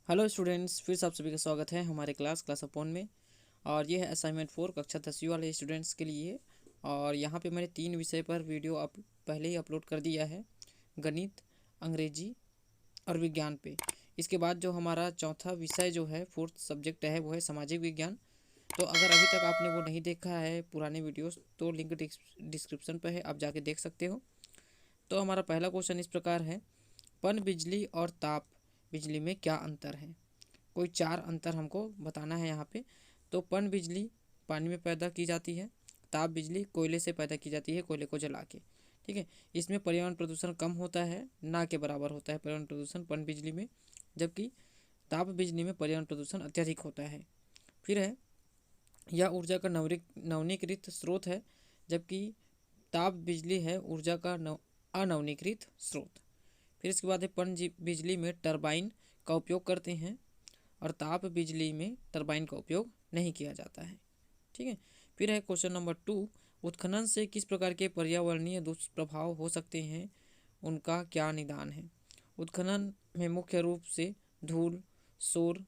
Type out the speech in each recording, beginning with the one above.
Hello students, फिर से आप सभी का स्वागत है हमारे क्लास अपॉन में। और ये है असाइनमेंट 4 कक्षा 10वीं वाले स्टूडेंट्स के लिए। और यहाँ पे मैंने 3 विषय पर वीडियो पहले ही अपलोड कर दिया है, गणित, अंग्रेजी और विज्ञान पे। इसके बाद जो हमारा चौथा विषय जो है, फोर्थ सब्जेक्ट है, वो है सामाजिक विज्ञान। तो अगर अभी तक आपने वो नहीं देखा है पुराने वीडियोस, तो लिंक डिस्क्रिप्शन पर है, आप जाके देख सकते हो। तो हमारा पहला क्वेश्चन इस प्रकार है, पन बिजली और ताप बिजली में क्या अंतर है। कोई 4 अंतर हमको बताना है यहाँ पे। तो पन बिजली पानी में पैदा की जाती है, ताप बिजली कोयले से पैदा की जाती है, कोयले को जला के। ठीक है, इसमें पर्यावरण प्रदूषण कम होता है, ना के बराबर होता है पर्यावरण प्रदूषण पन बिजली में, जबकि ताप बिजली में पर्यावरण प्रदूषण अत्यधिक होता है। फिर है, यह ऊर्जा का नवीनीकृत स्रोत है, जबकि ताप बिजली है ऊर्जा का अनवीनीकृत स्रोत। फिर इसके बाद है, पन बिजली में टरबाइन का उपयोग करते हैं और ताप बिजली में टरबाइन का उपयोग नहीं किया जाता है। ठीक है। फिर है क्वेश्चन नंबर 2, उत्खनन से किस प्रकार के पर्यावरणीय दुष्प्रभाव हो सकते हैं, उनका क्या निदान है। उत्खनन में मुख्य रूप से धूल, शोर,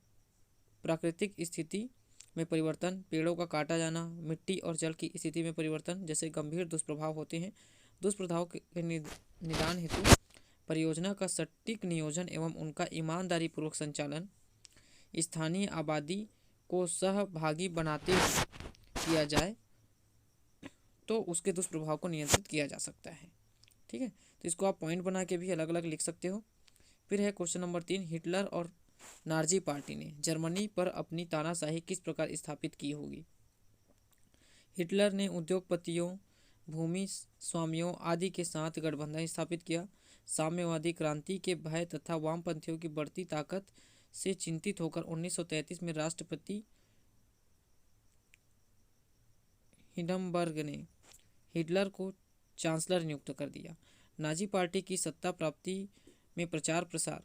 प्राकृतिक स्थिति में परिवर्तन, पेड़ों का काटा जाना, मिट्टी और जल की स्थिति में परिवर्तन जैसे गंभीर दुष्प्रभाव होते हैं। दुष्प्रभाव के निदान हेतु परियोजना का सटीक नियोजन एवं उनका ईमानदारी पूर्वक संचालन, स्थानीय आबादी को सहभागी बनाते हुए किया जाए तो उसके दुष्प्रभाव को नियंत्रित किया जा सकता है। ठीक है, तो इसको आप पॉइंट बना के भी अलग अलग लिख सकते हो। फिर है क्वेश्चन नंबर 3, हिटलर और नाजी पार्टी ने जर्मनी पर अपनी तानाशाही किस प्रकार स्थापित की होगी। हिटलर ने उद्योगपतियों, भूमि स्वामियों आदि के साथ गठबंधन स्थापित किया। साम्यवादी क्रांति के भय तथा वामपंथियों की बढ़ती ताकत से चिंतित होकर 1933 में राष्ट्रपति हिंडनबर्ग ने हिटलर को चांसलर नियुक्त कर दिया। नाजी पार्टी की सत्ता प्राप्ति में प्रचार प्रसार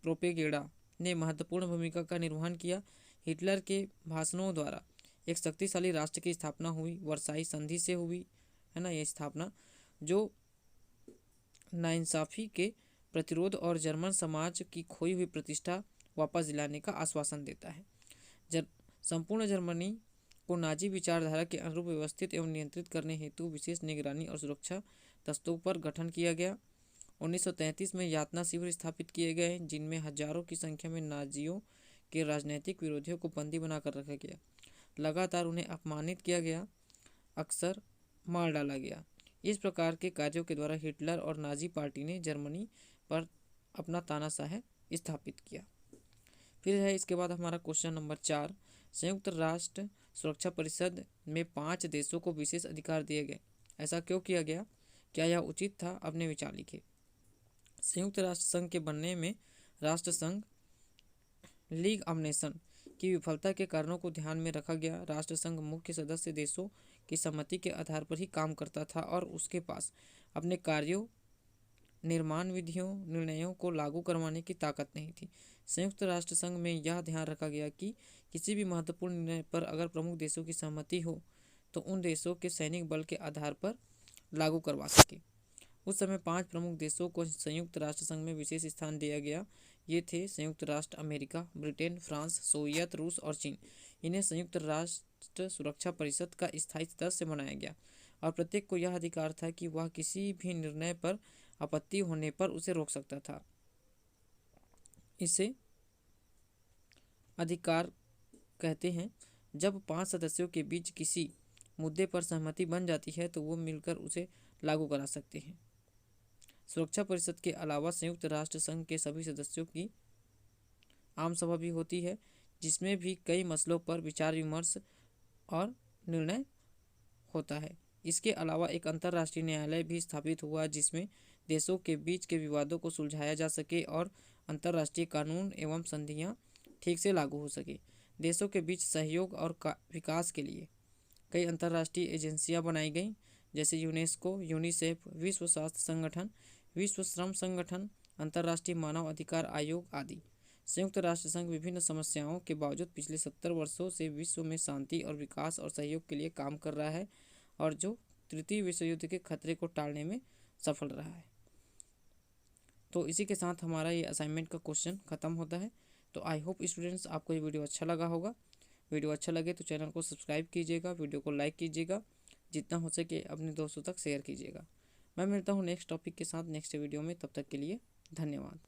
प्रोपेगेंडा ने महत्वपूर्ण भूमिका का निर्वहन किया। हिटलर के भाषणों द्वारा एक शक्तिशाली राष्ट्र की स्थापना हुई, वर्साई संधि से हुई है ना यह स्थापना, जो नाइंसाफ़ी के प्रतिरोध और जर्मन समाज की खोई हुई प्रतिष्ठा वापस दिलाने का आश्वासन देता है। संपूर्ण जर्मनी को नाजी विचारधारा के अनुरूप व्यवस्थित एवं नियंत्रित करने हेतु विशेष निगरानी और सुरक्षा दस्तों पर गठन किया गया। 1933 में यातना शिविर स्थापित किए गए, जिनमें हजारों की संख्या में नाजियों के राजनीतिक विरोधियों को बंदी बनाकर रखा गया। लगातार उन्हें अपमानित किया गया, अक्सर मार डाला गया। इस प्रकार के कार्यों के द्वारा हिटलर और नाजी पार्टी ने जर्मनी पर अपना तानाशाह स्थापित किया। फिर है इसके बाद हमारा क्वेश्चन नंबर 4, संयुक्त राष्ट्र सुरक्षा परिषद में 5 देशों को विशेष अधिकार दिए गए, ऐसा क्यों किया गया, क्या यह उचित था। अपने विचार लिखिए। संयुक्त राष्ट्र संघ के बनने में राष्ट्र संघ लीग ऑफ नेशन की विफलता के कारणों को ध्यान में रखा गया। राष्ट्र संघ मुख्य सदस्य देशों की सहमति के आधार पर ही काम करता था और उसके पास अपने कार्यों, निर्माण विधियों, निर्णयों को लागू करवाने की ताकत नहीं थी। संयुक्त राष्ट्र संघ में यह ध्यान रखा गया कि किसी भी महत्वपूर्ण निर्णय पर अगर प्रमुख देशों की सहमति हो तो उन देशों के सैनिक बल के आधार पर लागू करवा सके। उस समय 5 प्रमुख देशों को संयुक्त राष्ट्र संघ में विशेष स्थान दिया गया। ये थे संयुक्त राष्ट्र अमेरिका, ब्रिटेन, फ्रांस, सोवियत, रूस और चीन। इन्हें संयुक्त राष्ट्र सुरक्षा परिषद का स्थायी सदस्य बनाया गया और प्रत्येक को यह अधिकार था कि वह किसी भी निर्णय पर आपत्ति होने पर उसे रोक सकता था। इसे अधिकार कहते हैं। जब 5 सदस्यों के बीच किसी मुद्दे पर सहमति बन जाती है तो वो मिलकर उसे लागू करा सकते हैं। सुरक्षा परिषद के अलावा संयुक्त राष्ट्र संघ के सभी सदस्यों की आम सभा भी होती है, जिसमें भी कई मसलों पर विचार विमर्श और निर्णय होता है। इसके अलावा एक अंतर्राष्ट्रीय न्यायालय भी स्थापित हुआ, जिसमें देशों के बीच के विवादों को सुलझाया जा सके और अंतर्राष्ट्रीय कानून एवं संधियां ठीक से लागू हो सके। देशों के बीच सहयोग और विकास के लिए कई अंतर्राष्ट्रीय एजेंसियां बनाई गईं, जैसे यूनेस्को, यूनिसेफ, विश्व स्वास्थ्य संगठन, विश्व श्रम संगठन, अंतर्राष्ट्रीय मानव अधिकार आयोग आदि। संयुक्त राष्ट्र संघ विभिन्न समस्याओं के बावजूद पिछले 70 वर्षों से विश्व में शांति और विकास और सहयोग के लिए काम कर रहा है और जो तृतीय विश्व युद्ध के खतरे को टालने में सफल रहा है। तो इसी के साथ हमारा ये असाइनमेंट का क्वेश्चन खत्म होता है। तो आई होप स्टूडेंट्स आपको ये वीडियो अच्छा लगा होगा। वीडियो अच्छा लगे तो चैनल को सब्सक्राइब कीजिएगा, वीडियो को लाइक कीजिएगा, जितना हो सके अपने दोस्तों तक शेयर कीजिएगा। मैं मिलता हूँ नेक्स्ट टॉपिक के साथ नेक्स्ट वीडियो में, तब तक के लिए धन्यवाद।